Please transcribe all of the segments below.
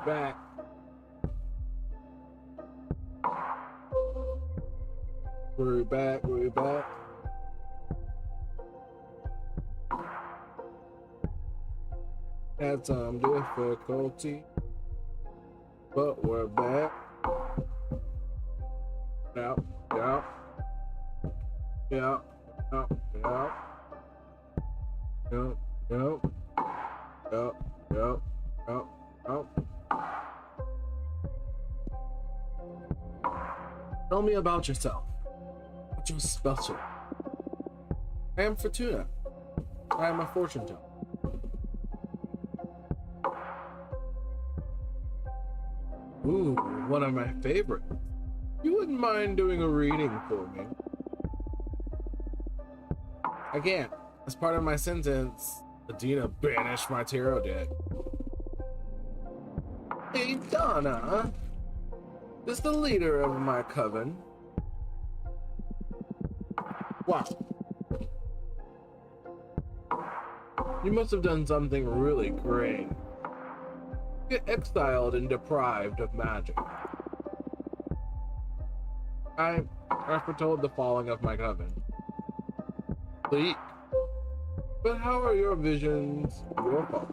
Back. We're back, we're back. Had some difficulty, but we're back. Yep, yep. Yep, yep, yep. Yep, yep. Yep, yep, yep, yep. Tell me about yourself. What you're special. I am Fortuna. I am a fortune teller. Ooh, one of my favorites. You wouldn't mind doing a reading for me? I can't. As part of my sentence, Adina banished my tarot deck. Hey, Donna. Is the leader of my coven. Wow. You must have done something really great. Get exiled and deprived of magic. I foretold the falling of my coven. Bleak. But how are your visions your fault?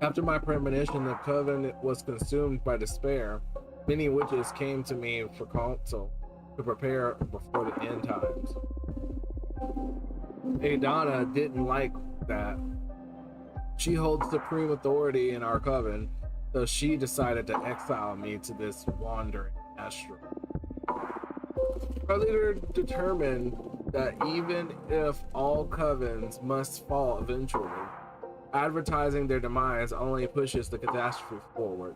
After my premonition, the coven was consumed by despair. Many witches came to me for counsel to prepare before the end times. Adana didn't like that. She holds supreme authority in our coven, so she decided to exile me to this wandering astral. Our leader determined that even if all covens must fall eventually, advertising their demise only pushes the catastrophe forward.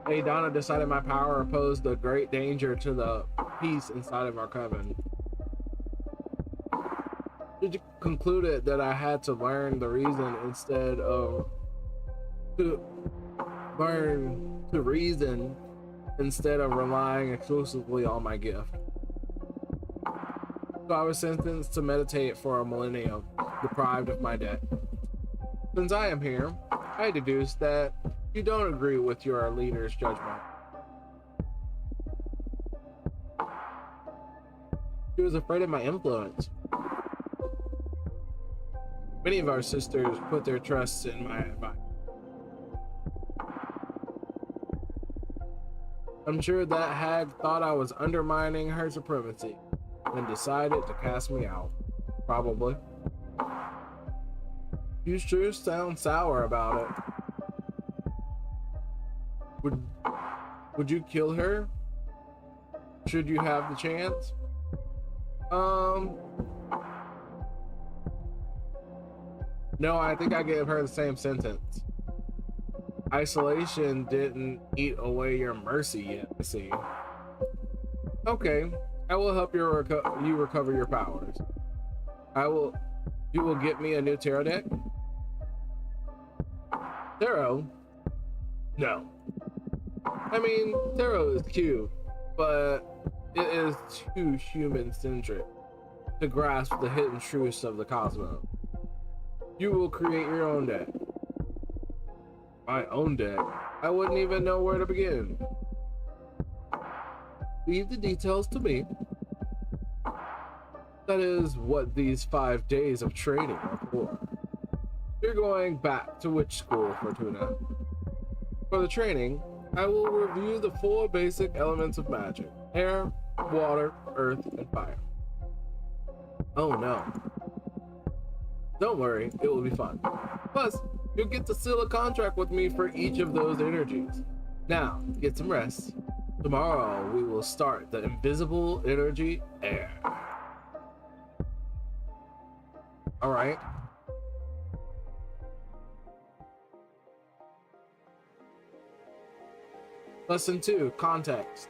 Adana decided my power posed a great danger to the peace inside of our coven. She concluded that I had to learn the reason instead of relying exclusively on my gift. So I was sentenced to meditate for a millennium, deprived of my debt. Since I am here, I deduce that you don't agree with your leader's judgment. She was afraid of my influence. Many of our sisters put their trust in my advice. I'm sure that hag thought I was undermining her supremacy and decided to cast me out. Probably. You sure sound sour about it. Would you kill her? Should you have the chance? No, I think I gave her the same sentence. Isolation didn't eat away your mercy yet, I see. Okay, I will help you recover your powers. You will get me a new tarot deck? Tarot? No. I mean, tarot is cute, but it is too human-centric to grasp the hidden truths of the cosmos. You will create your own deck. My own deck? I wouldn't even know where to begin. Leave the details to me. That is what these 5 days of training are for. You're going back to witch school, Fortuna. For the training, I will review the 4 basic elements of magic: air, water, earth, and fire. Oh no. Don't worry, it will be fun. Plus, you'll get to seal a contract with me for each of those energies. Now, get some rest. Tomorrow, we will start the invisible energy air. Alright. Lesson 2, context.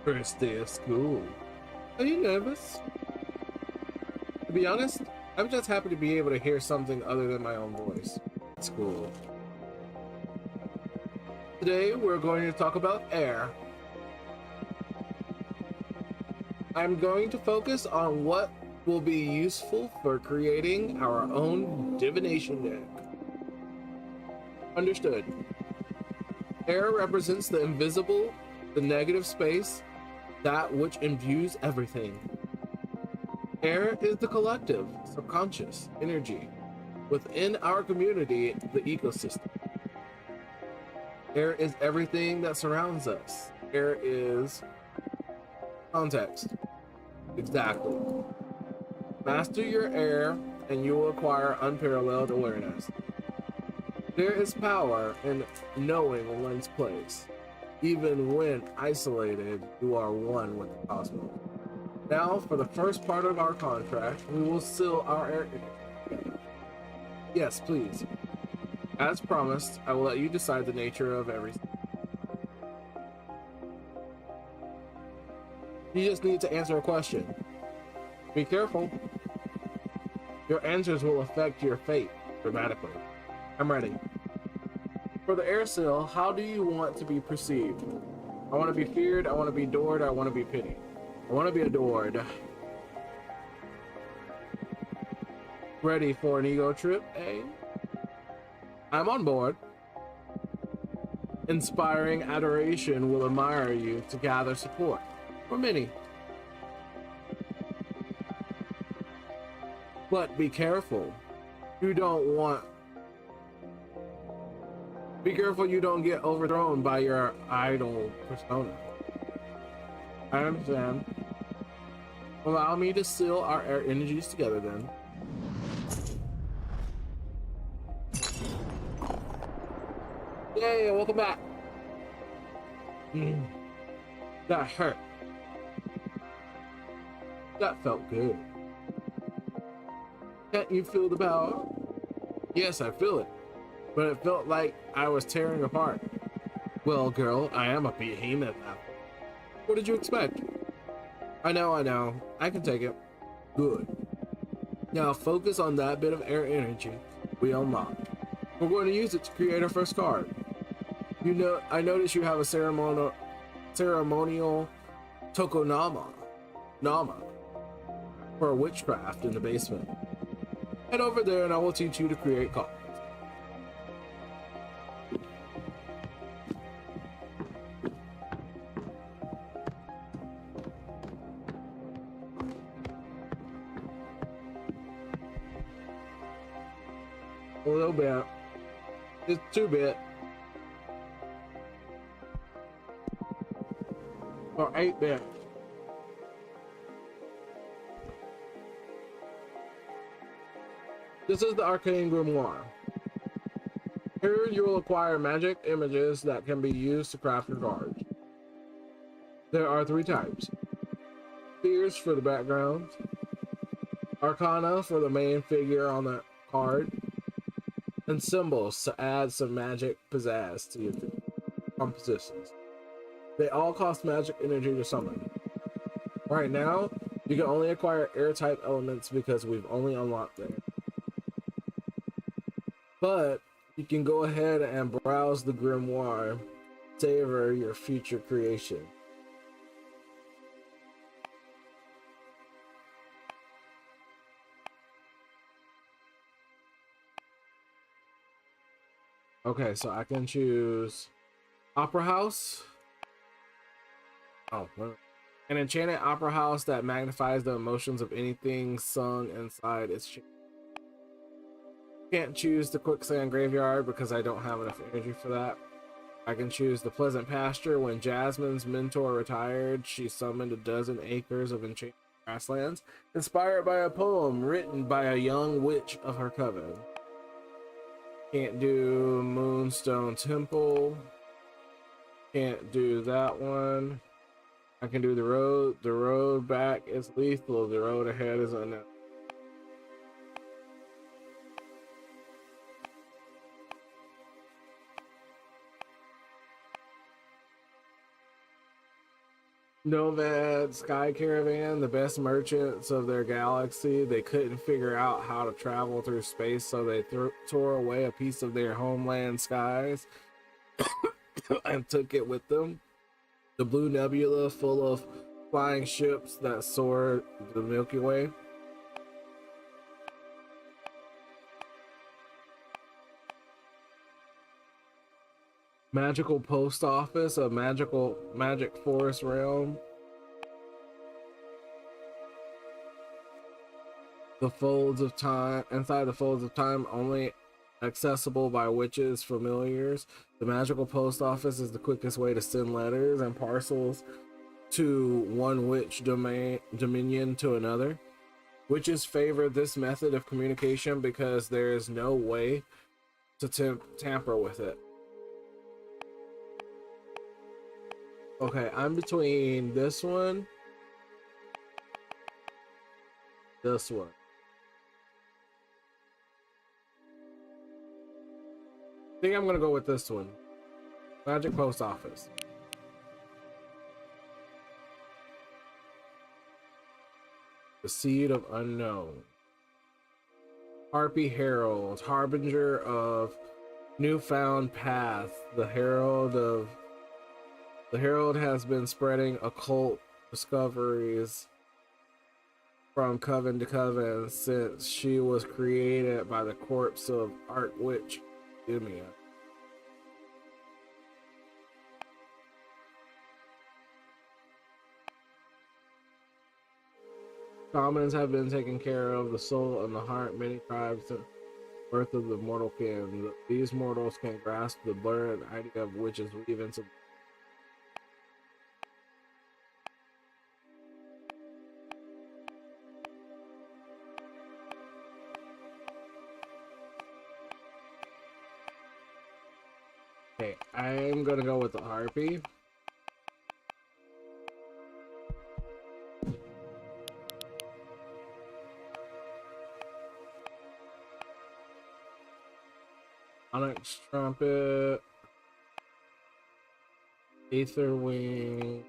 First day of school. Are you nervous? To be honest, I'm just happy to be able to hear something other than my own voice at school. Today, we're going to talk about air. I'm going to focus on what will be useful for creating our own divination deck. Understood. Air represents the invisible, the negative space, that which imbues everything. Air is the collective, subconscious energy within our community, the ecosystem. Air is everything that surrounds us. Air is context. Exactly. Master your air and you will acquire unparalleled awareness. There is power in knowing one's place. Even when isolated, you are one with the cosmos. Now, for the first part of our contract, we will seal our air together. Yes, please. As promised, I will let you decide the nature of everything. You just need to answer a question. Be careful. Your answers will affect your fate dramatically. I'm ready. For the air seal, how do you want to be perceived? I want to be feared, I want to be adored, I want to be pitied. I want to be adored. Ready for an ego trip, eh? I'm on board. Inspiring adoration will admire you to gather support. For many. But be careful. Be careful you don't get overthrown by your idol persona. I understand. Allow me to seal our air energies together then. Yay, welcome back. That hurt. That felt good. Can't you feel the power? Yes, I feel it. But it felt like I was tearing apart. Well, girl, I am a behemoth now. What did you expect? I know. I can take it. Good. Now focus on that bit of air energy we unlocked. We're going to use it to create our first card. You know, I noticed you have a ceremonial tokonama for witchcraft in the basement. Head over there and I will teach you to create cards. A little bit. Just 2-bit. Or 8-bit. This is the Arcane Grimoire. Here you will acquire magic images that can be used to craft your cards. There are 3 types. Spheres for the background, Arcana for the main figure on the card, and symbols to add some magic pizzazz to your compositions. They all cost magic energy to summon. Right now, you can only acquire air-type elements because we've only unlocked them. But you can go ahead and browse the grimoire, savor your future creation. Okay, so I can choose Opera House. Oh, an enchanted opera house that magnifies the emotions of anything sung inside its chamber. Can't choose the quicksand graveyard because I don't have enough energy for that. I can choose the pleasant pasture. When Jasmine's mentor retired, she summoned a dozen acres of enchanted grasslands, inspired by a poem written by a young witch of her coven. Can't do Moonstone Temple. Can't do that one. I can do the road. The road back is lethal. The road ahead is unknown. Nomad Sky Caravan, the best merchants of their galaxy, they couldn't figure out how to travel through space, so they tore away a piece of their homeland skies and took it with them. The Blue Nebula, full of flying ships that soar the Milky Way. Magical post office, a magic forest realm. The folds of time, inside the folds of time, only accessible by witches familiars. The magical post office is the quickest way to send letters and parcels to one witch dominion to another. Witches favor this method of communication because there is no way to tamper with it. Okay, I'm between this one, this one. I think I'm gonna go with this one. Magic Post Office. The Seed of Unknown. Harpy Herald, harbinger of newfound path. The Herald has been spreading occult discoveries from coven to coven since she was created by the corpse of Archwitch Demia. Shamans have been taking care of the soul and the heart many tribes since birth of the mortal kin. These mortals can grasp the blurred idea of witches weave into. Okay, I'm gonna go with the harpy. Onyx trumpet, Aether wing,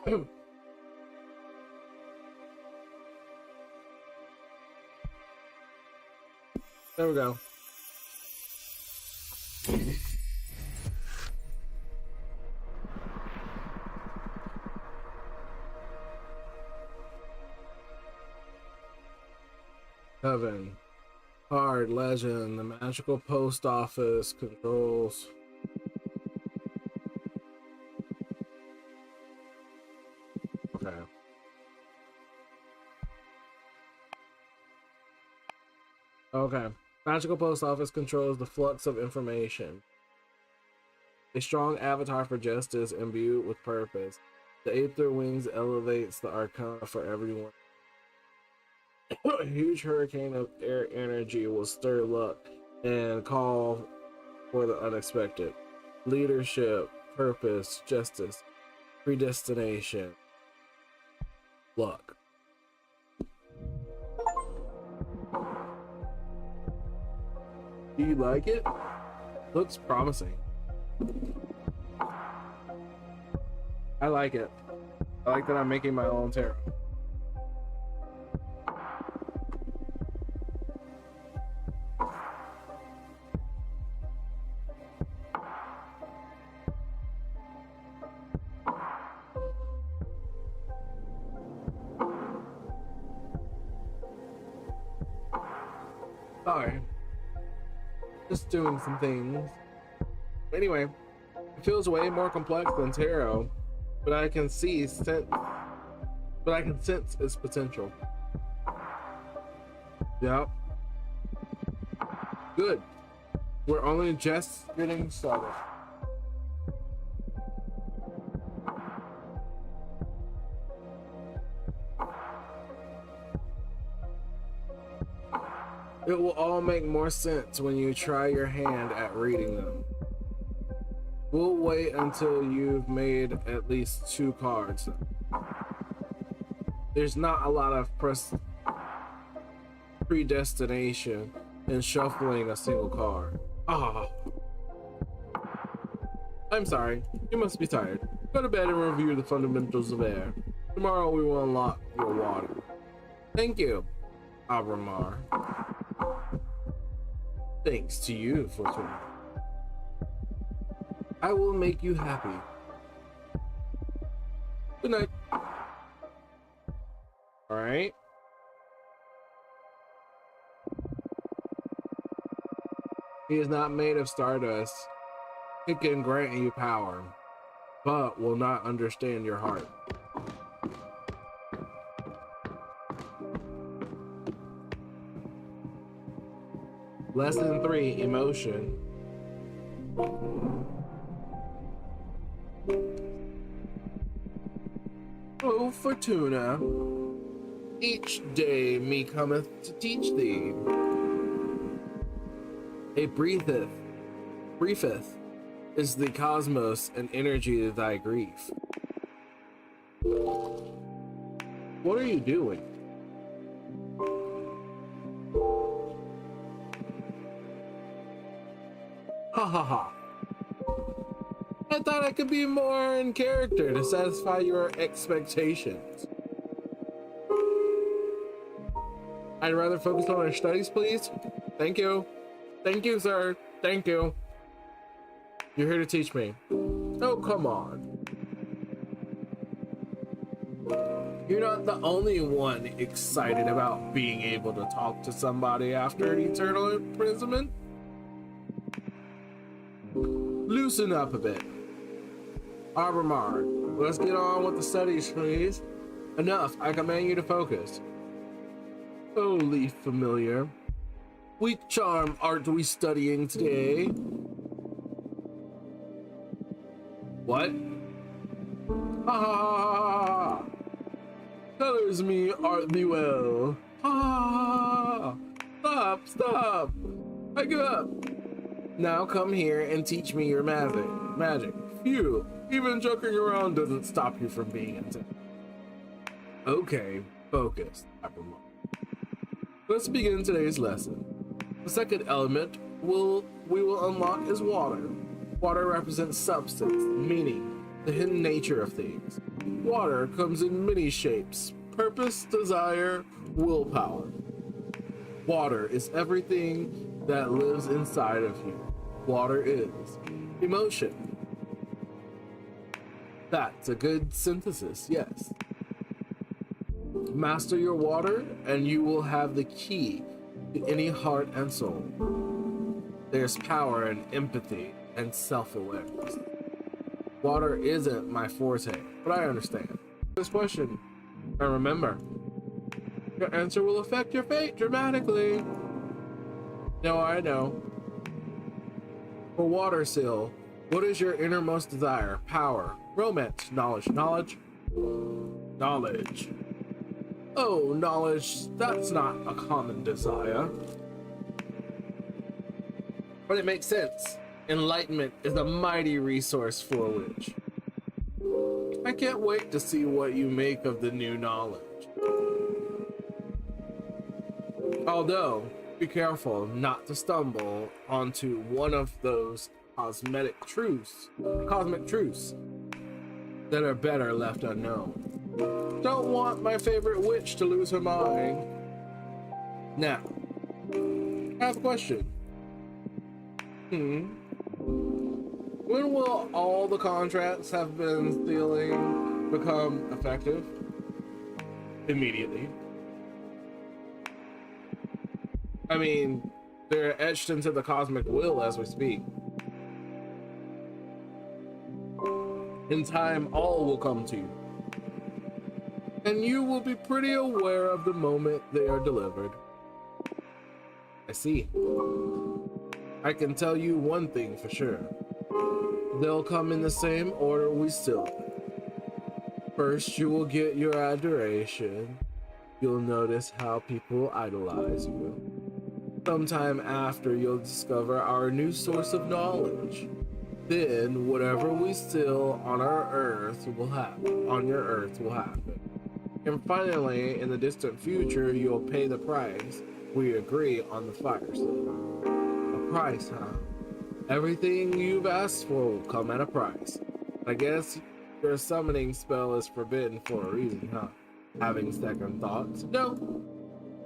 There we go. Heaven. Hard legend. The magical post office controls. Okay. Okay. Magical post office controls the flux of information. A strong avatar for justice imbued with purpose. The Aether Wings elevates the arcana for everyone. A huge hurricane of air energy will stir luck and call for the unexpected. Leadership, purpose, justice, predestination, luck. Do you like it? Looks promising. I like it. I like that I'm making my own tarot. Sorry. Just doing some things. Anyway, it feels way more complex than tarot, but I can sense its potential. Yep. Good. We're only just getting started. It will all make more sense when you try your hand at reading them. We'll wait until you've made at least 2 cards. There's not a lot of predestination in shuffling a single card. Ah. I'm sorry, you must be tired. Go to bed and review the fundamentals of air. Tomorrow we will unlock your water. Thank you, Abramar. Thanks to you, Fortuna. I will make you happy. Good night. Alright. He is not made of stardust. It can grant you power, but will not understand your heart. Lesson 3, emotion. O Fortuna, each day me cometh to teach thee. A briefeth is the cosmos and energy of thy grief. What are you doing? Ha ha ha. I thought I could be more in character to satisfy your expectations. I'd rather focus on our studies, please. Thank you. Thank you, sir. Thank you. You're here to teach me. Oh, come on. You're not the only one excited about being able to talk to somebody after an eternal imprisonment. Loosen up a bit. Abramar, let's get on with the studies, please. Enough, I command you to focus. Oh, leaf familiar. Weak charm art we studying today? What? Ha ha ha ha! Colors me art thee well. Ha ha ha! Stop! I give up! Now come here and teach me your magic. Phew, even joking around doesn't stop you from being intense. Okay, focus, Abramar. Let's begin today's lesson. The second element we will unlock is water. Water represents substance, meaning, the hidden nature of things. Water comes in many shapes: purpose, desire, willpower. Water is everything that lives inside of you. Water is emotion. That's a good synthesis, yes. Master your water, and you will have the key to any heart and soul. There's power in empathy and self-awareness. Water isn't my forte, but I understand this question. And remember, your answer will affect your fate dramatically. No, I know. For Water Seal, what is your innermost desire? Power, romance, knowledge. Knowledge. Oh, knowledge, that's not a common desire. But it makes sense. Enlightenment is a mighty resource for a witch. I can't wait to see what you make of the new knowledge. Although, be careful not to stumble onto one of those cosmic truths that are better left unknown. Don't want my favorite witch to lose her mind. Now, I have a question. When will all the contracts have been sealing become effective? Immediately. I mean, they're etched into the cosmic will as we speak. In time, all will come to you. And you will be pretty aware of the moment they are delivered. I see. I can tell you one thing for sure. They'll come in the same order we still. First, you will get your adoration. You'll notice how people idolize you. Sometime after, you'll discover our new source of knowledge. Then, whatever we still on our earth will happen. And finally, in the distant future, you'll pay the price. We agree on the fire sale. A price, huh? Everything you've asked for will come at a price. I guess your summoning spell is forbidden for a reason, huh? Having second thoughts? No,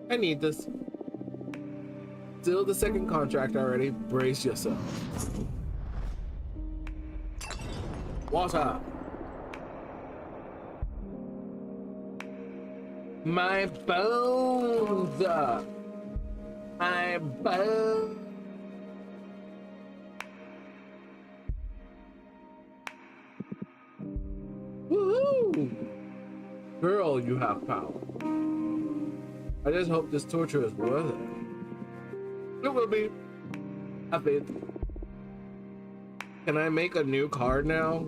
I need this. Still the second contract already. Brace yourself. Water. My bones. My bones. Woohoo! Girl, you have power. I just hope this torture is worth it. It will be. Have faith. Can I make a new card now?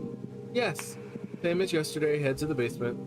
Yes. Same as yesterday. Head to the basement.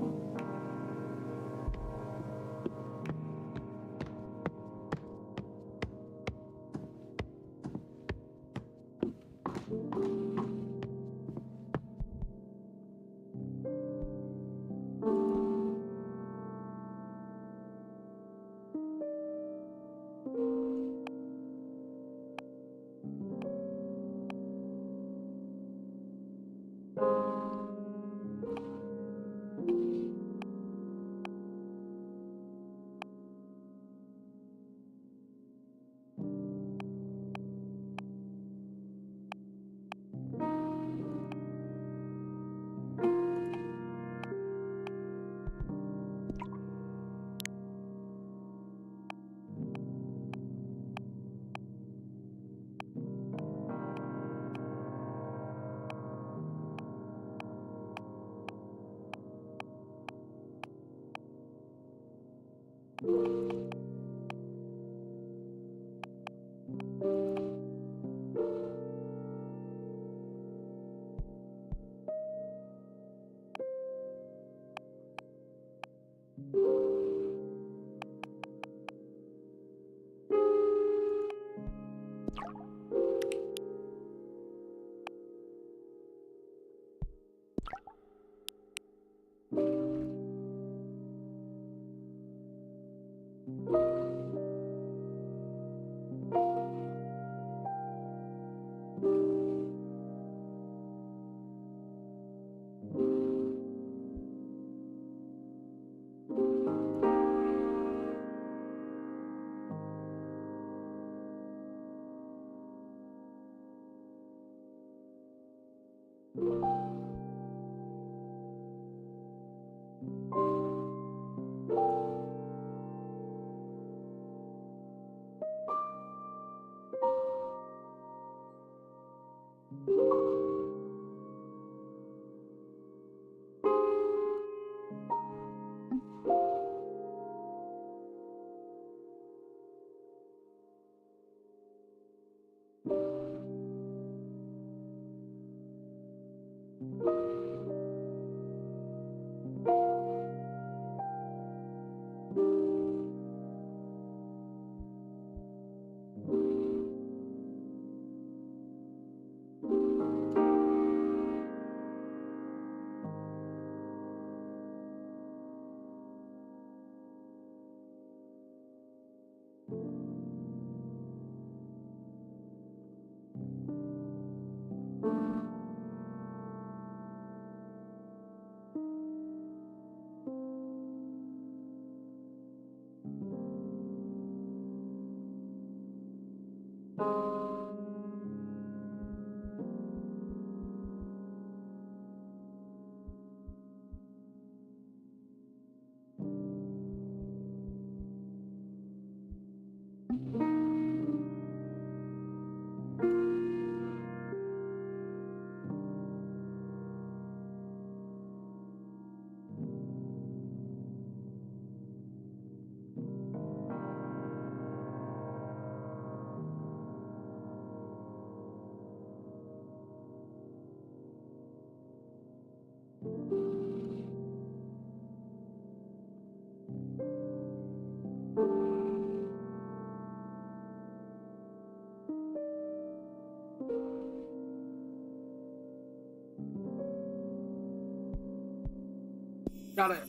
Got it.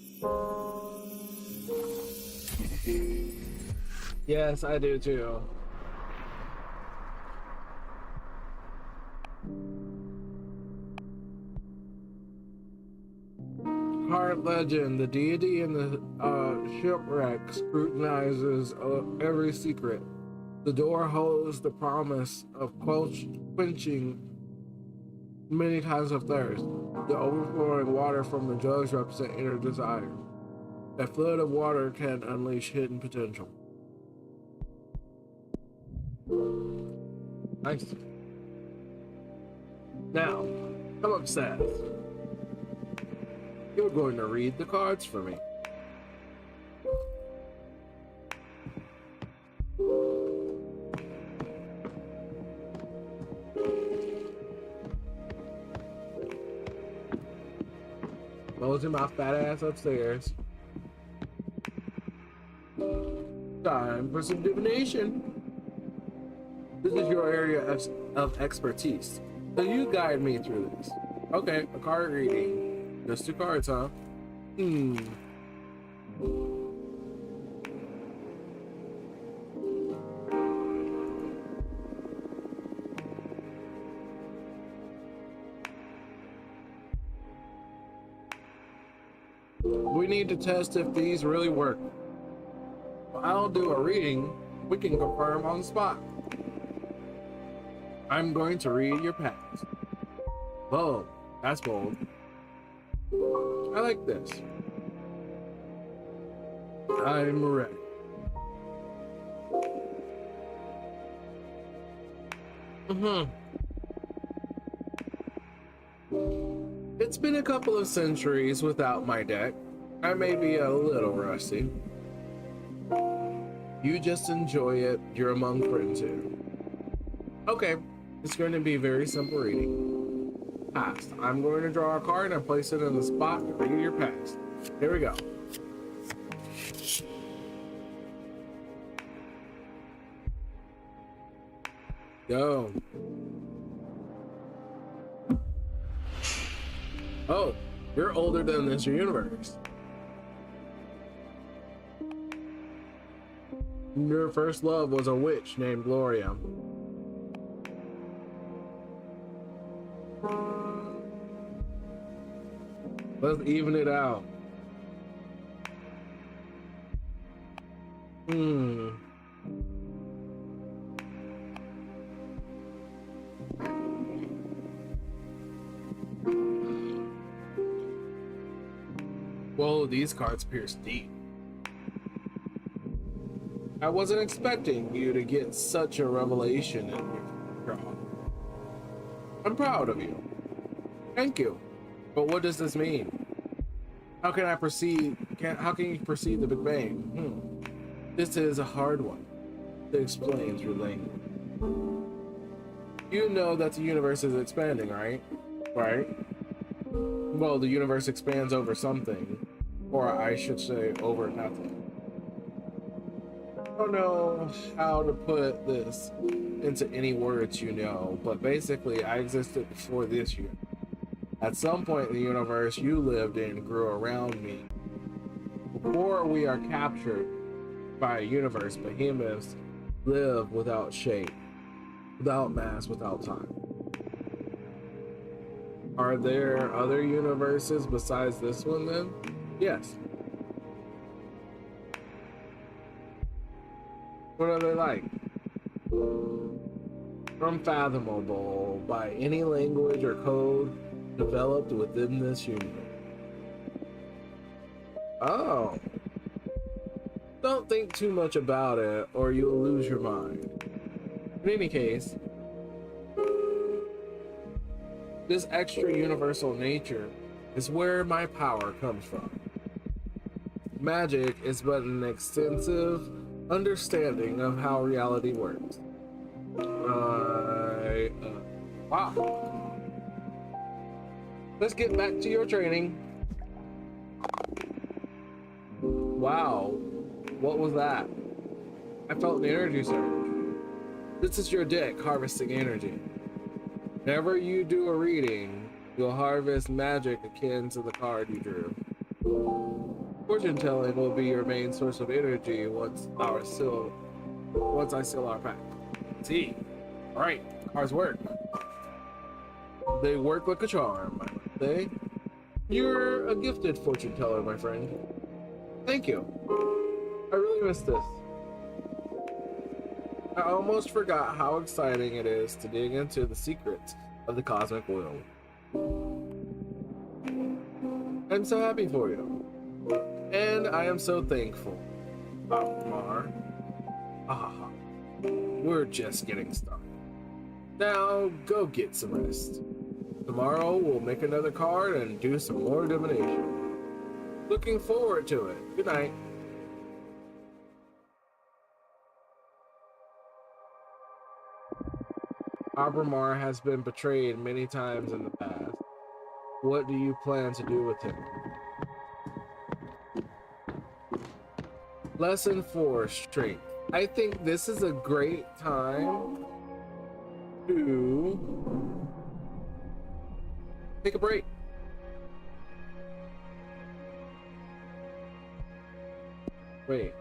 Yes, I do too. Heart legend, the deity in the shipwreck scrutinizes every secret. The door holds the promise of quenching many times of thirst. The overflowing water from the jugs represent inner desire. A flood of water can unleash hidden potential. Nice. Now, come upstairs. You're going to read the cards for me. Mosey my fat ass upstairs. Time for some divination. This is your area of expertise, so you guide me through this. Okay, a card reading. Just 2 cards, huh? We need to test if these really work. Well, I'll do a reading. We can confirm on the spot. I'm going to read your past. Whoa, that's bold. I like this. I'm ready. It's been a couple of centuries without my deck. I may be a little rusty. You just enjoy it. You're among friends here. Okay, it's going to be a very simple reading. Past. I'm going to draw a card and place it in the spot to read your past. Here we go. Go. Oh, you're older than this universe. Your first love was a witch named Gloria. Let's even it out. Whoa, these cards pierce deep. I wasn't expecting you to get such a revelation in your draw. I'm proud of you. Thank you. But what does this mean? How can I proceed? How can you perceive the Big Bang? This is a hard one to explain through language. You know that the universe is expanding, right? Right? Well, the universe expands over something, or I should say over nothing. I don't know how to put this into any words you know, but basically I existed before this year. At some point in the universe you lived in grew around me. Before we are captured by a universe, behemoths live without shape, without mass, without time. Are there other universes besides this one then? Yes. What are they like? Unfathomable by any language or code developed within this universe. Oh. Don't think too much about it or you'll lose your mind. In any case, this extra universal nature is where my power comes from. Magic is but an extensive understanding of how reality works. Wow. Let's get back to your training. Wow. What was that? I felt an energy surge. This is your deck harvesting energy. Whenever you do a reading, you'll harvest magic akin to the card you drew. Fortune telling will be your main source of energy once I seal our pact. See, all right, cards work. They work like a charm, they. You're a gifted fortune teller, my friend. Thank you. I really missed this. I almost forgot how exciting it is to dig into the secrets of the cosmic will. I'm so happy for you. And I am so thankful. Mar. We're just getting started. Now, go get some rest. Tomorrow, we'll make another card and do some more divination. Looking forward to it. Good night. Abramar has been betrayed many times in the past. What do you plan to do with him? Lesson 4, Strength. I think this is a great time to take a break. Wait.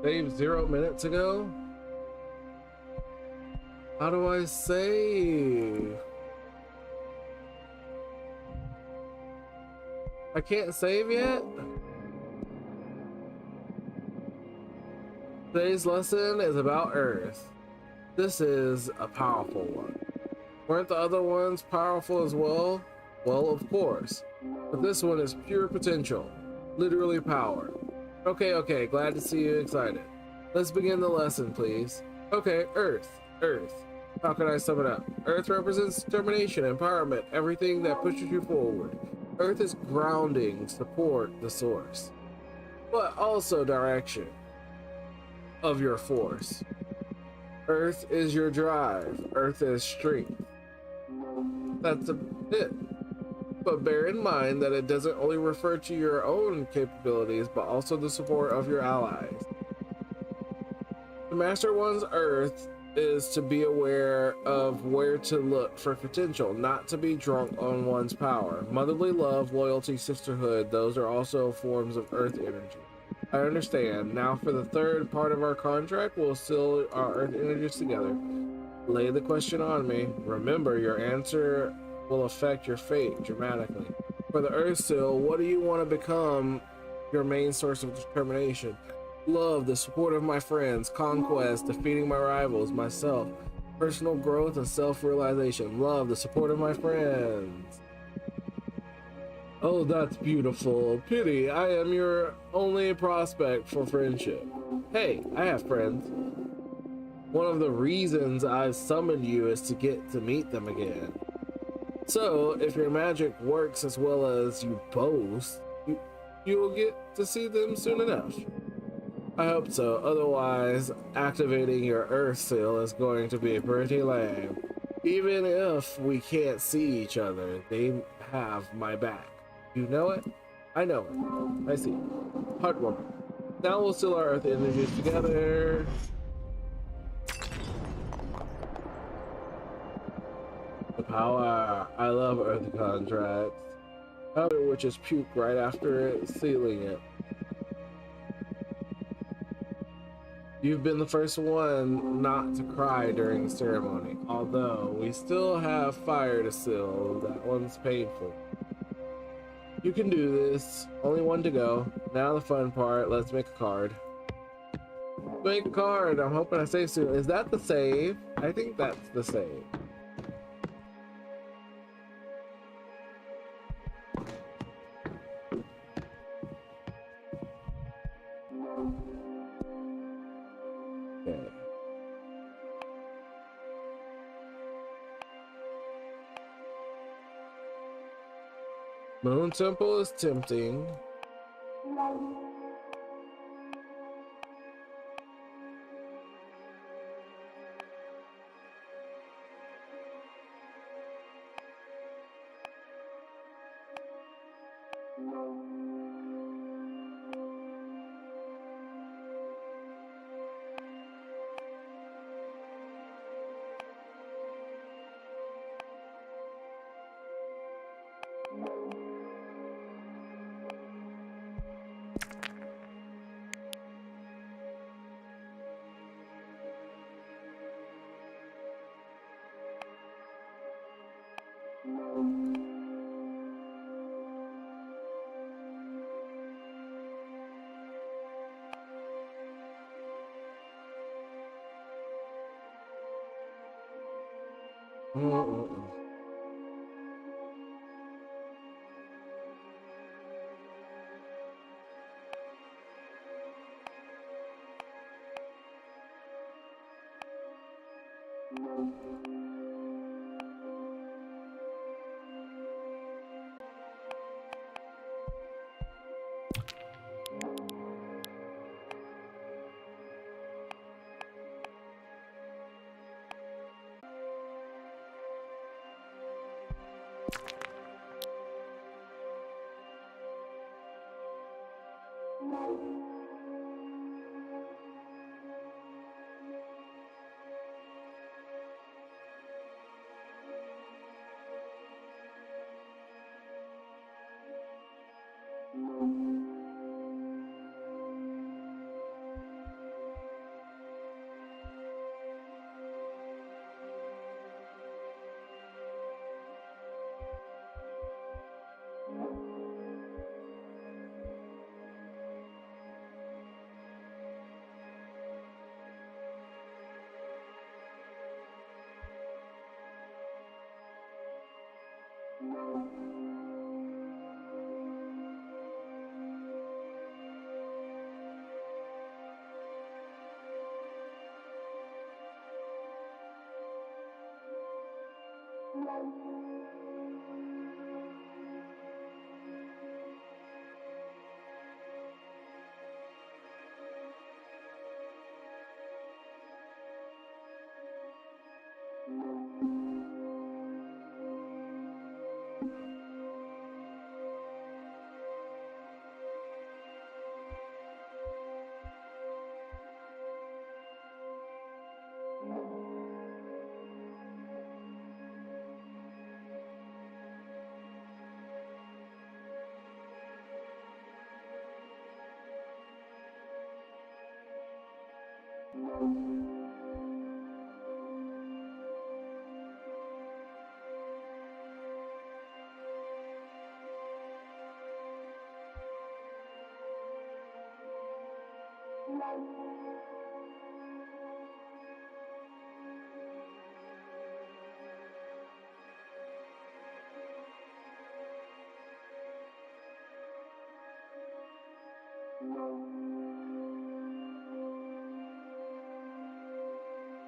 Save 0 minutes ago? How do I save? I can't save yet? Today's lesson is about Earth. This is a powerful one. Weren't the other ones powerful as well? Well, of course. But this one is pure potential. Literally power. Okay, glad to see you excited. Let's begin the lesson, please. Okay, Earth. How can I sum it up? Earth represents determination, empowerment, everything that pushes you forward. Earth is grounding, support, the source. But also direction of your force. Earth is your drive. Earth is strength. That's it. But bear in mind that it doesn't only refer to your own capabilities, but also the support of your allies. To master one's Earth is to be aware of where to look for potential, not to be drunk on one's power. Motherly love, loyalty, sisterhood, those are also forms of Earth energy. I understand. Now for the third part of our contract, we'll seal our Earth energies together. Lay the question on me. Remember, your answer will affect your fate dramatically. For the Earth seal, what do you want to become your main source of determination? Love, the support of my friends, conquest, defeating my rivals, myself, personal growth and self-realization. Love, the support of my friends. Oh, that's beautiful. Pity, I am your only prospect for friendship. Hey, I have friends. One of the reasons I've summoned you is to get to meet them again. So, if your magic works as well as you boast, you will get to see them soon enough. I hope so, otherwise activating your earth seal is going to be pretty lame. Even if we can't see each other, they have my back. You know it? I know it. I see. Heartwarming. Now we'll seal our earth energies together. The power. I love earth contracts. Which is puke right after it, sealing it. You've been the first one not to cry during the ceremony, although we still have fire to seal. That one's painful. You can do this. Only one to go. Now the fun part. Let's make a card. Make a card. I'm hoping I save soon. Is that the save? I think that's the save. Okay. Moon Temple is tempting.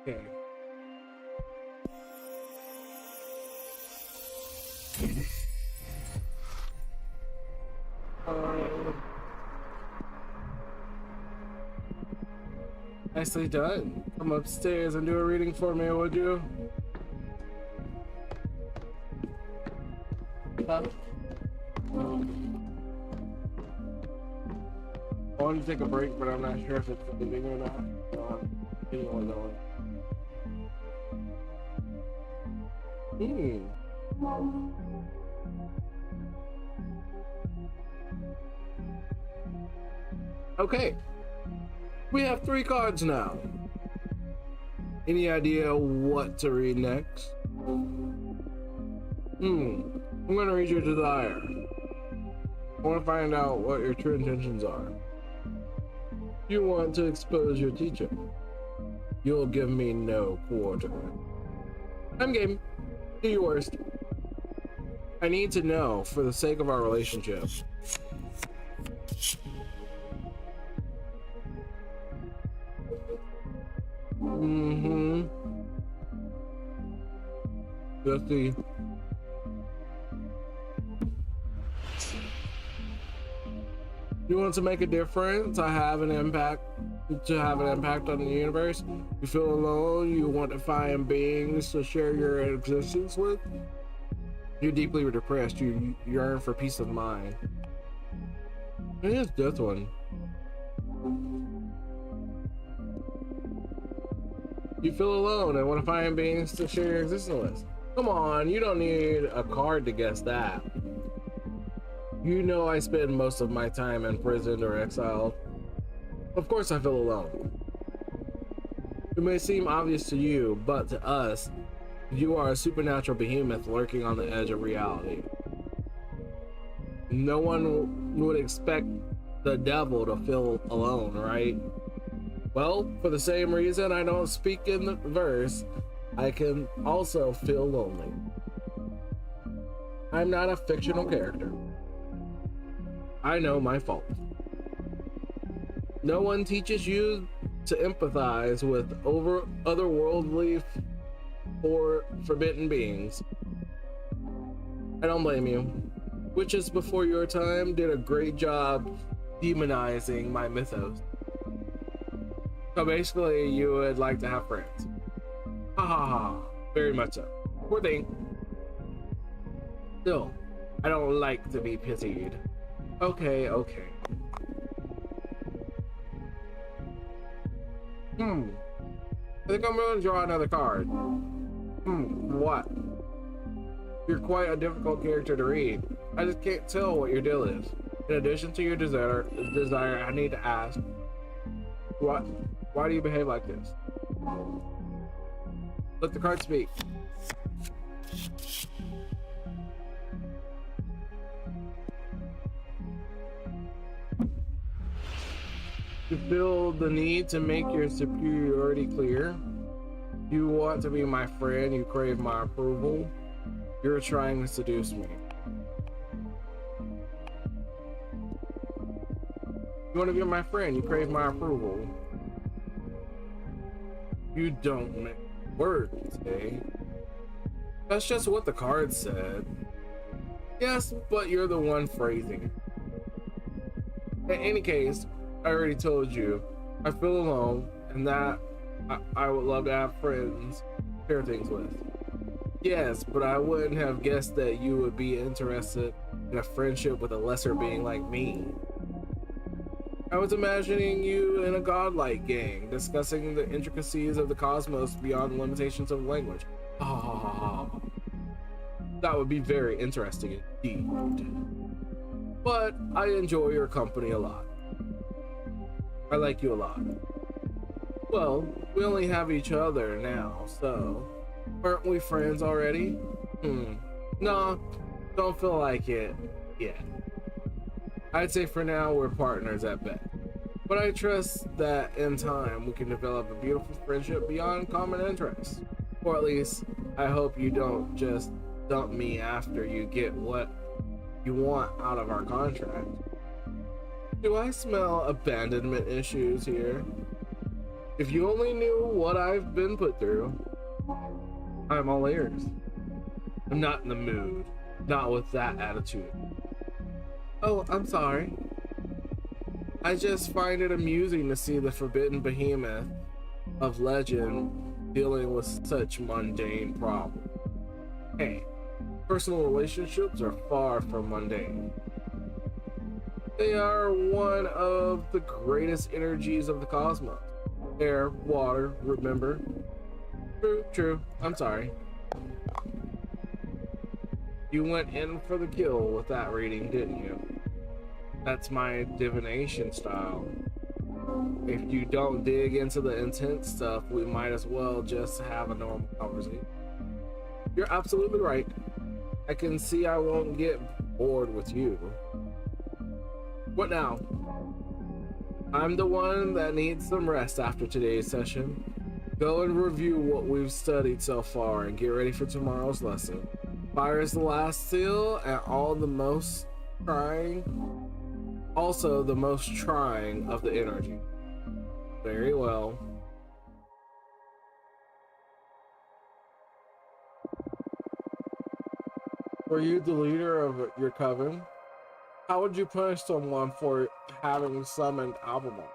Okay. Nicely done. Come upstairs and do a reading for me, would you? Huh? I want to take a break, but I'm not sure if it's leaving or not. So I'm getting one going. Okay. We have 3 cards now. Any idea what to read next? I'm gonna read your desire. I want to find out what your true intentions are. You want to expose your teacher. You'll give me no quarter. I'm game. Do your worst. I need to know for the sake of our relationship. Let's see. You want to make a difference? To have an impact on the universe? You feel alone? You want to find beings to share your existence with? You're deeply depressed. You yearn for peace of mind. It is this one. You feel alone and want to find beings to share your existence with. Come on, you don't need a card to guess that. You know I spend most of my time imprisoned or exiled. Of course I feel alone. It may seem obvious to you, but to us, you are a supernatural behemoth lurking on the edge of reality. No one would expect the devil to feel alone, right? Well, for the same reason I don't speak in the verse, I can also feel lonely. I'm not a fictional character. I know my fault. No one teaches you to empathize with otherworldly or forbidden beings. I don't blame you. Witches before your time did a great job demonizing my mythos. So basically, you would like to have friends. Ha ha ha. Very much so. Poor thing. Still, I don't like to be pitied. Okay. I think I'm gonna draw another card. What? You're quite a difficult character to read. I just can't tell what your deal is. In addition to your desire, I need to ask, why do you behave like this? Let the card speak. You feel the need to make your superiority clear. You want to be my friend. You crave my approval. You're trying to seduce me. You want to be my friend. You crave my approval. You don't make words, eh? That's just what the card said. Yes, but you're the one phrasing it. In any case, I already told you, I feel alone and that I would love to have friends to share things with. Yes, but I wouldn't have guessed that you would be interested in a friendship with a lesser being like me. I was imagining you in a godlike gang, discussing the intricacies of the cosmos beyond the limitations of language. That would be very interesting indeed. But I enjoy your company a lot. I like you a lot. Well, we only have each other now, so aren't we friends already? No, don't feel like it yet. I'd say for now we're partners at best. But I trust that in time we can develop a beautiful friendship beyond common interests. Or at least I hope you don't just dump me after you get what you want out of our contract. Do I smell abandonment issues here? If you only knew what I've been put through. I'm all ears. I'm not in the mood. Not with that attitude. Oh, I'm sorry. I just find it amusing to see the forbidden behemoth of legend dealing with such mundane problems. Hey, personal relationships are far from mundane. They are one of the greatest energies of the cosmos. Air, water, remember? True. I'm sorry. You went in for the kill with that reading, didn't you? That's my divination style. If you don't dig into the intense stuff, we might as well just have a normal conversation. You're absolutely right. I can see I won't get bored with you. What now? I'm the one that needs some rest after today's session. Go and review what we've studied so far and get ready for tomorrow's lesson. Fire is the last seal and the most trying of the energy. Very well. Were you the leader of your coven? How would you punish someone for having summoned Albemarle?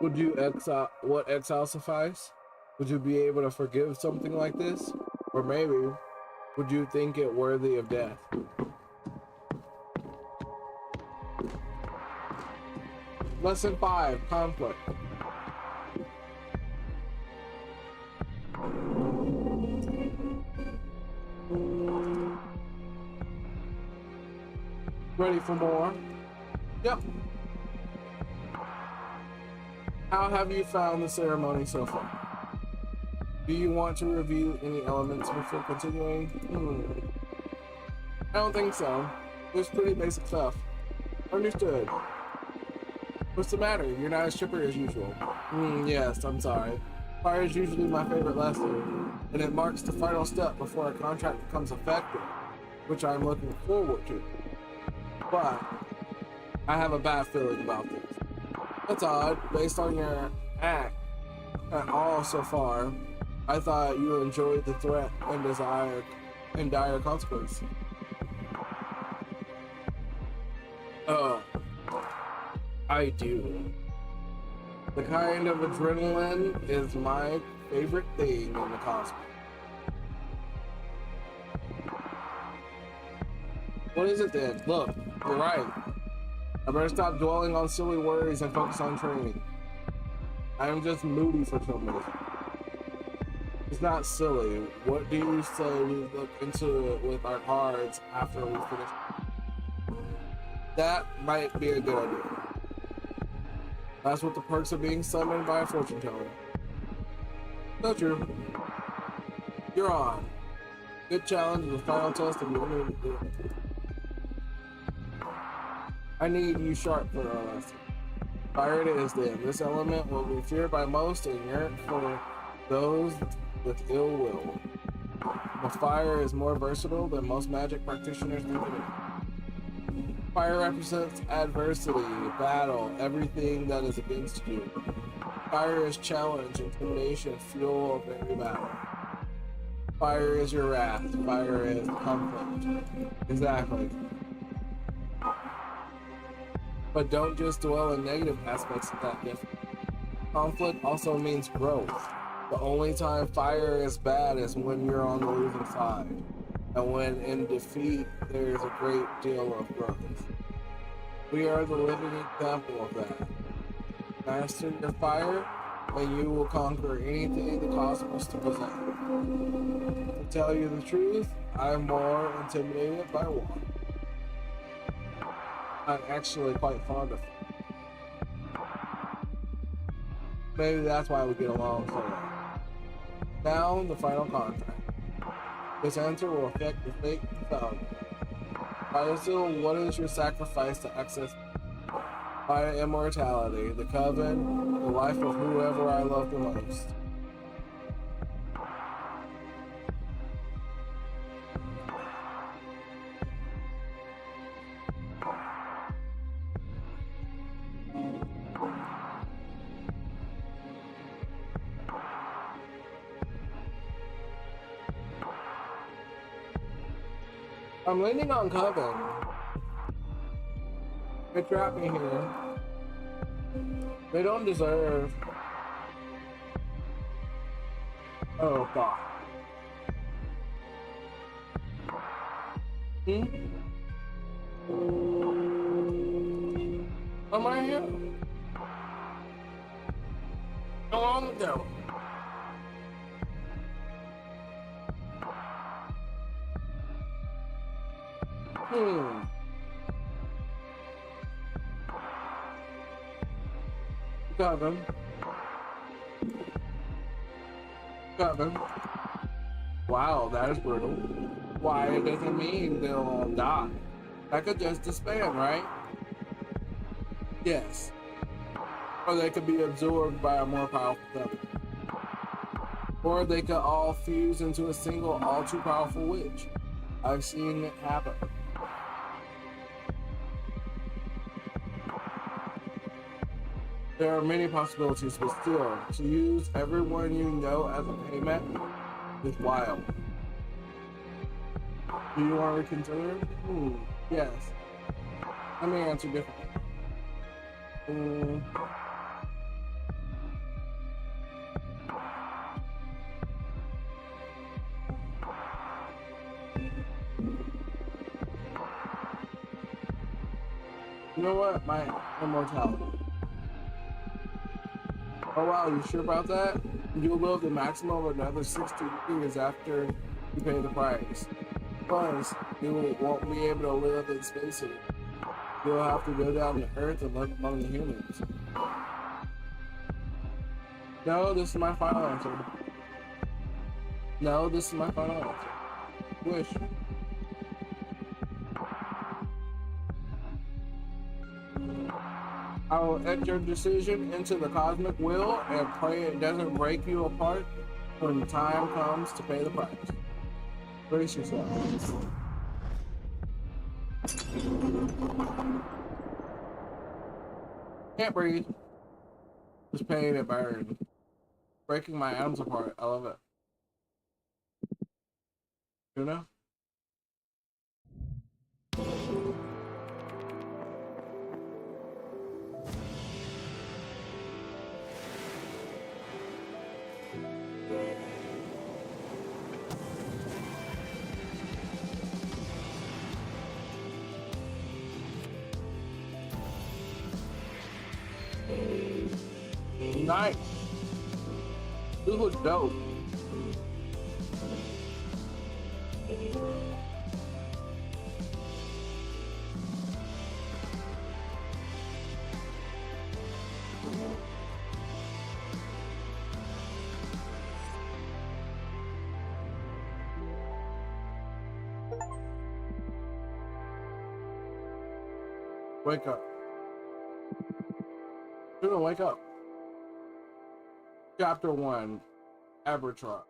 Would you exile suffice? Would you be able to forgive something like this? Or maybe, would you think it worthy of death? Lesson 5, conflict. Ready for more? Yep. How have you found the ceremony so far? Do you want to review any elements before continuing? I don't think so. It's pretty basic stuff. Understood. What's the matter? You're not as chipper as usual. Yes, I'm sorry. Fire is usually my favorite lesson, and it marks the final step before a contract becomes effective, which I'm looking forward to. But I have a bad feeling about this. That's odd. Based on your act at all so far, I thought you enjoyed the threat and dire consequences. Oh, I do. The kind of adrenaline is my favorite thing in the cosmos. What is it then? Look, you're right. I better stop dwelling on silly worries and focus on training. I am just moody for some reason. It's not silly. What do you say we look into it with our cards after we finish? That might be a good idea. That's what the perks of being summoned by a fortune teller. So true. You're on. Good challenge, the final test of your new. I need you sharp for our lesson. Fire it is then. This element will be feared by most and yearned for those with ill will. The fire is more versatile than most magic practitioners think it is. Fire represents adversity, battle, everything that is against you. Fire is challenge, intimidation, fuel of every battle. Fire is your wrath. Fire is conflict. Exactly. But don't just dwell on negative aspects of that gift. Conflict also means growth. The only time fire is bad is when you're on the losing side. And when in defeat, there's a great deal of growth. We are the living example of that. Master your fire, and you will conquer anything the cosmos to present. To tell you the truth, I'm more intimidated by water. I'm actually quite fond of it. Maybe that's why we get along so well. Now, the final contract. This answer will affect your fate and value. Biosil, what is your sacrifice to access my immortality, the coven, the life of whoever I love the most? I'm leaning on Coven. They trapped me here. They don't deserve. Oh God. Am I here? How long ago? Coven. Wow, that is brutal. Why, it doesn't mean they'll all die. That could just disband, right? Yes. Or they could be absorbed by a more powerful coven. Or they could all fuse into a single, all too powerful witch. I've seen it happen. There are many possibilities, but still, to use everyone you know as a payment is wild. Do you want to reconsider? Yes. Let me answer differently. You know what? My immortality. Oh wow, you sure about that? You'll live the maximum of another 60 years after you pay the price. Plus, you won't be able to live in space anymore. You'll have to go down to Earth and live among the humans. No, this is my final answer. No, this is my final answer. Wish. I will enter your decision into the cosmic will and pray it doesn't break you apart when the time comes to pay the price. Brace yourself. Can't breathe. Just pain and burn. Breaking my atoms apart. I love it. You know? Nice. This looks dope. Wake up. Dude, wake up. Chapter 1, Arbitrage.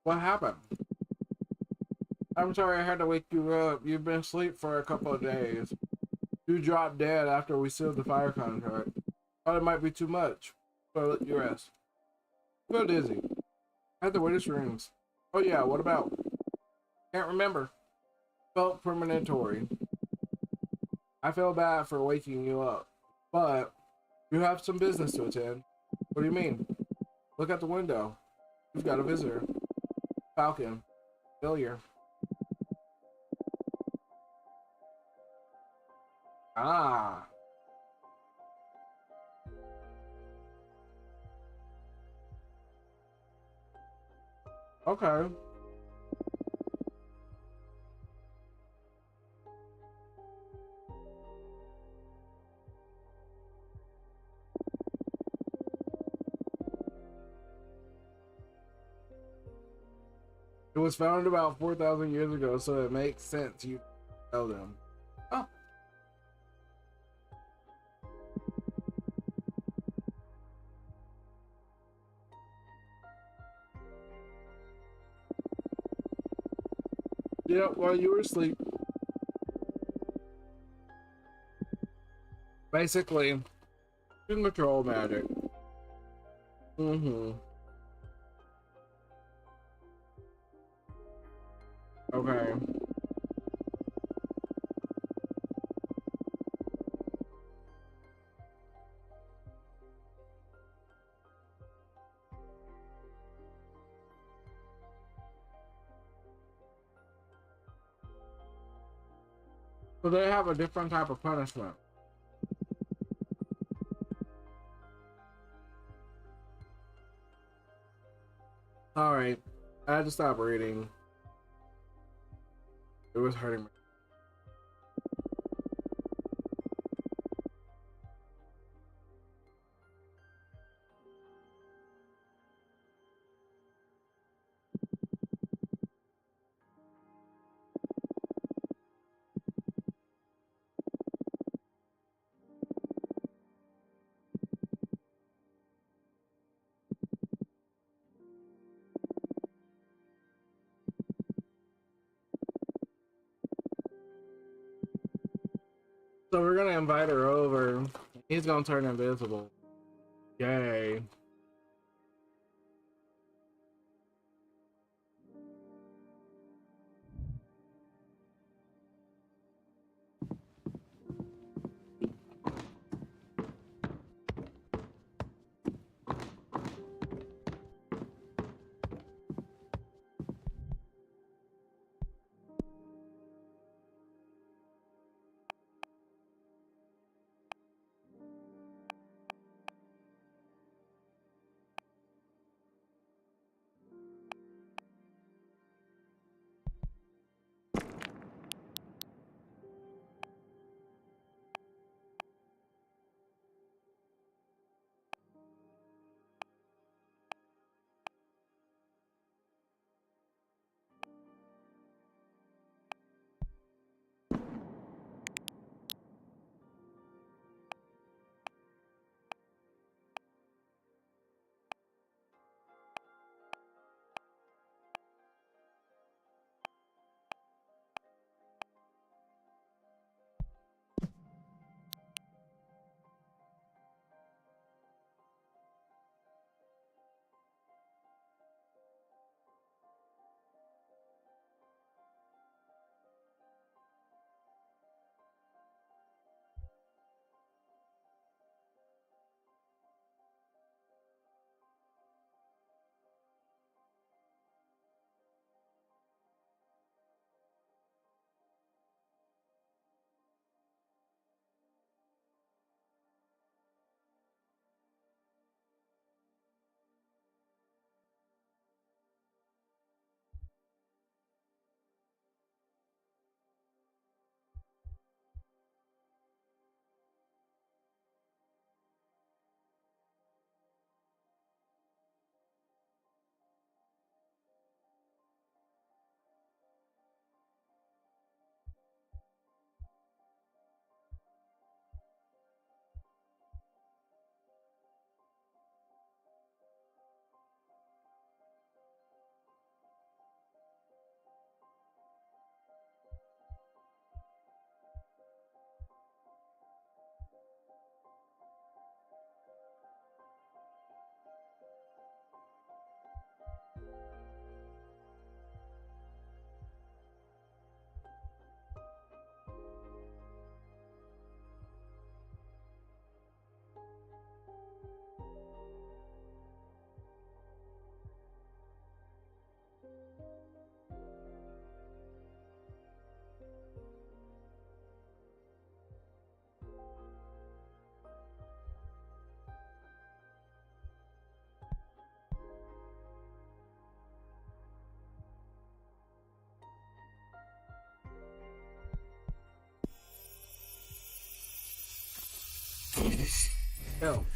What happened? I'm sorry I had to wake you up. You've been asleep for a couple of days. You dropped dead after we sealed the fire contract. Thought it might be too much, so I let you rest. I feel dizzy. I had the weirdest dreams. Oh yeah, what about? Can't remember. Felt premonitory. I feel bad for waking you up, but you have some business to attend. What do you mean? Look out the window. You've got a visitor. Falcon. Failure. Ah. Okay. It was founded about 4,000 years ago, so it makes sense you tell them. Oh. Yeah, while you were asleep. Basically, you can control magic. Mm-hmm. Okay. So they have a different type of punishment. All right. I had to stop reading. It was hurting me. So we're gonna invite her over. He's gonna turn invisible. Yay. Hell.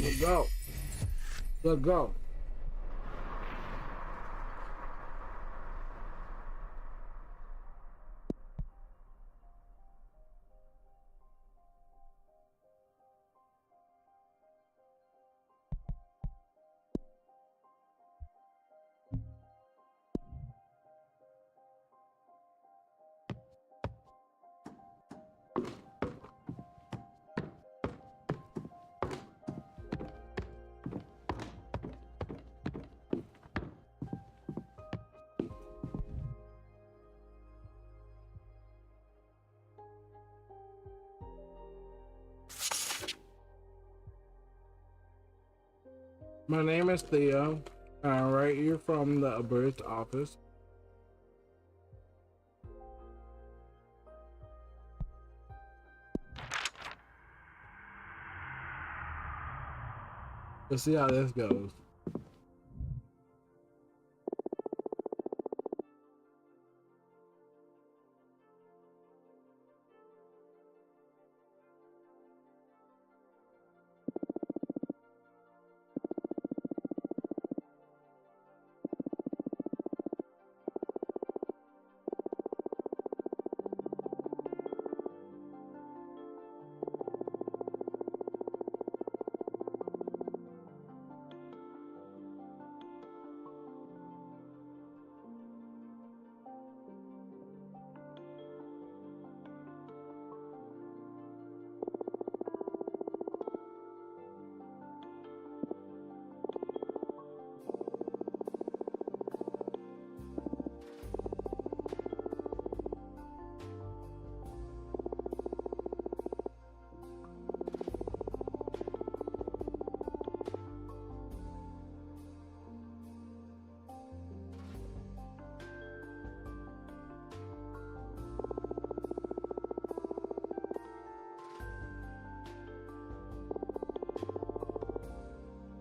Let's go. Let's go. My name is Theo. I'm right here from the abridged office. Let's see how this goes.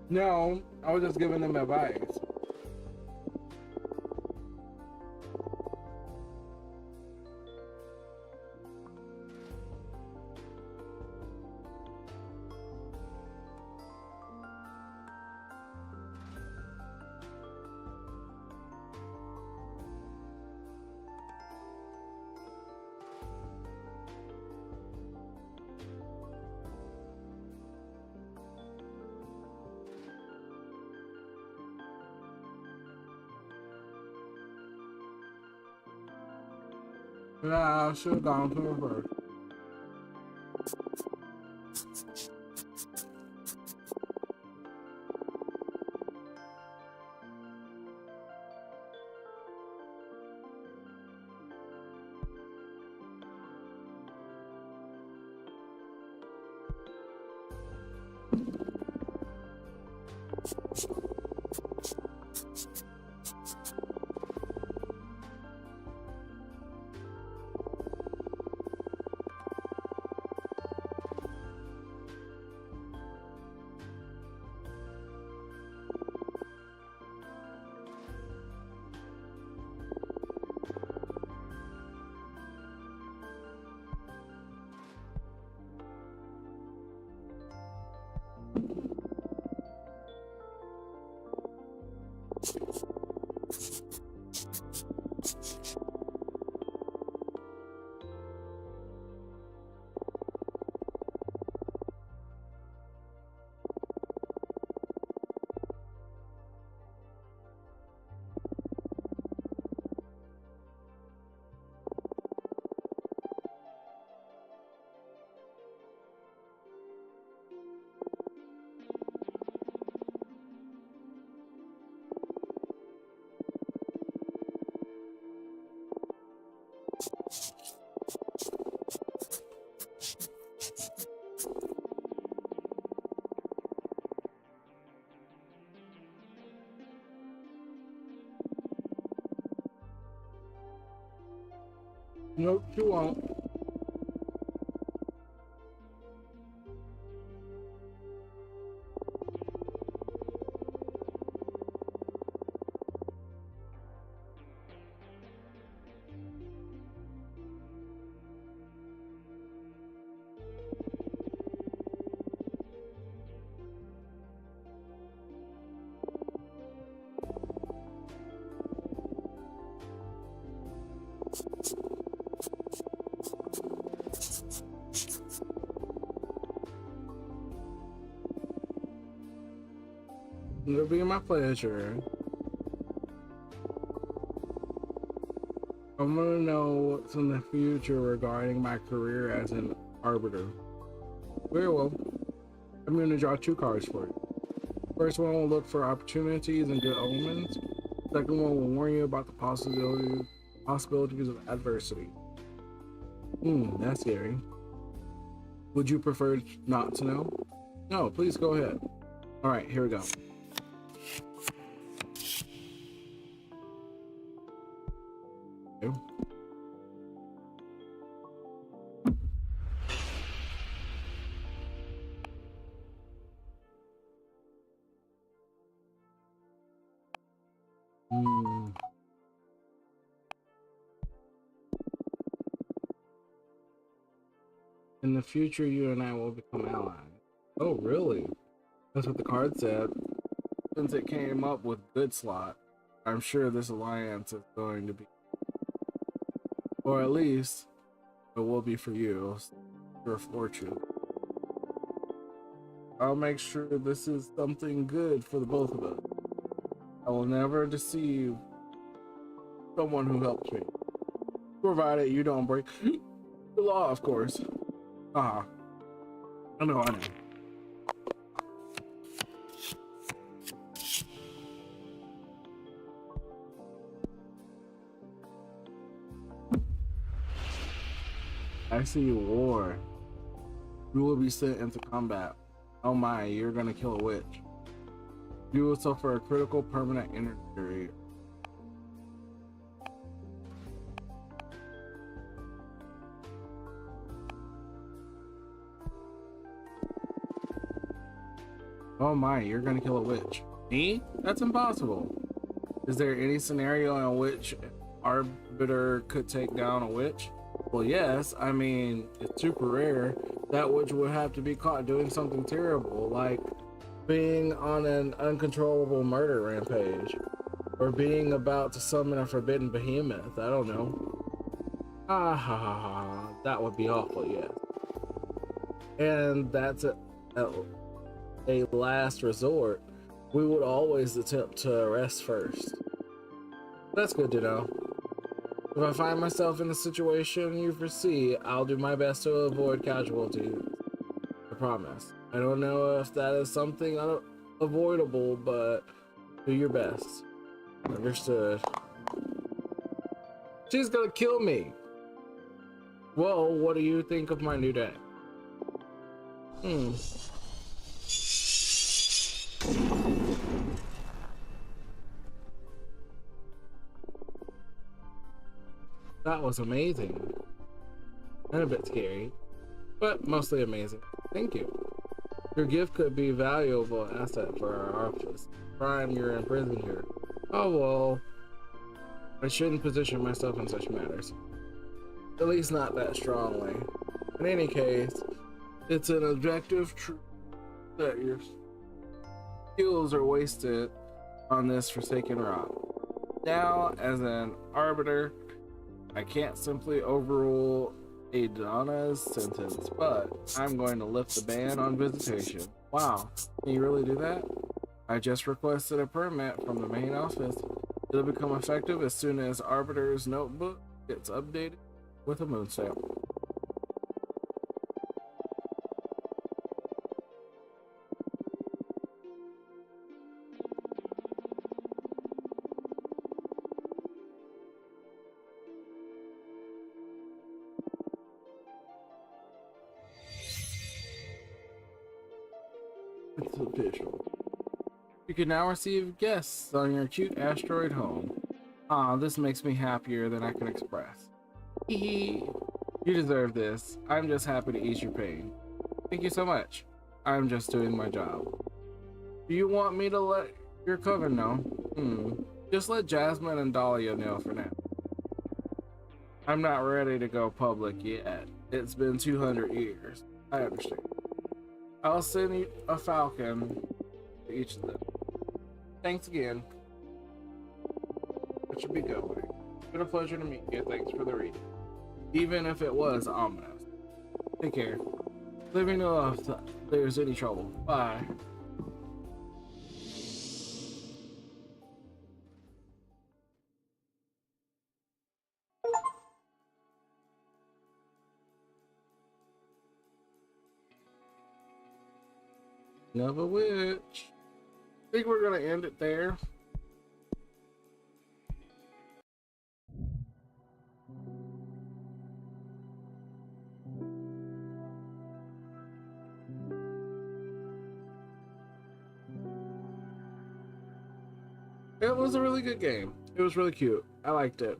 No, I was just giving them advice. Yeah, I should have gone to her first. Nope, you won't. It'll be my pleasure. I want to know what's in the future regarding my career as an arbiter. Very well. I'm going to draw 2 cards for you. First one will look for opportunities and good omens. Second one will warn you about the possibilities of adversity. That's scary. Would you prefer not to know? No, please go ahead. All right, here we go. Okay. In the future, you and I will become allies. Oh, really? That's what the card said. Since it came up with good slot, I'm sure this alliance is going to be, or at least it will be for you, your fortune. I'll make sure this is something good for the both of us. I will never deceive someone who helps me, provided you don't break the law, of course. I know. I see war. You will be sent into combat. Oh my, you're gonna kill a witch. You will suffer a critical permanent injury. Oh my, you're gonna kill a witch. Me? That's impossible. Is there any scenario in which an arbiter could take down a witch? Well, yes. I mean, it's super rare. That witch would have to be caught doing something terrible, like being on an uncontrollable murder rampage, or being about to summon a forbidden behemoth. I don't know. That would be awful, yes. And that's a last resort. We would always attempt to arrest first. That's good to know. If I find myself in a situation you foresee, I'll do my best to avoid casualties. I promise. I don't know if that is something unavoidable, but do your best. Understood. She's gonna kill me. Well, what do you think of my new day? That was amazing. And a bit scary, but mostly amazing. Thank you. Your gift could be a valuable asset for our office. Crime, you're in prison here. Oh well. I shouldn't position myself in such matters. At least not that strongly. In any case, it's an objective truth that your skills are wasted on this forsaken rock. Now, as an arbiter, I can't simply overrule Adana's sentence, but I'm going to lift the ban on visitation. Wow, can you really do that? I just requested a permit from the main office. It'll become effective as soon as Arbiter's notebook gets updated with a moon stamp. It's official. You can now receive guests on your cute asteroid home. This makes me happier than I can express. Hee. You deserve this. I'm just happy to ease your pain. Thank you so much. I'm just doing my job. Do you want me to let your coven know? Just let Jasmine and Dahlia know for now. I'm not ready to go public yet. It's been 200 years. I understand. I'll send you a falcon to each of them. Thanks again. I should be going. It's been a pleasure to meet you. Thanks for the reading. Even if it was ominous. Take care. Let me know if there's any trouble. Bye. of a witch. I think we're gonna end it there. It was a really good game. It was really cute. I liked it.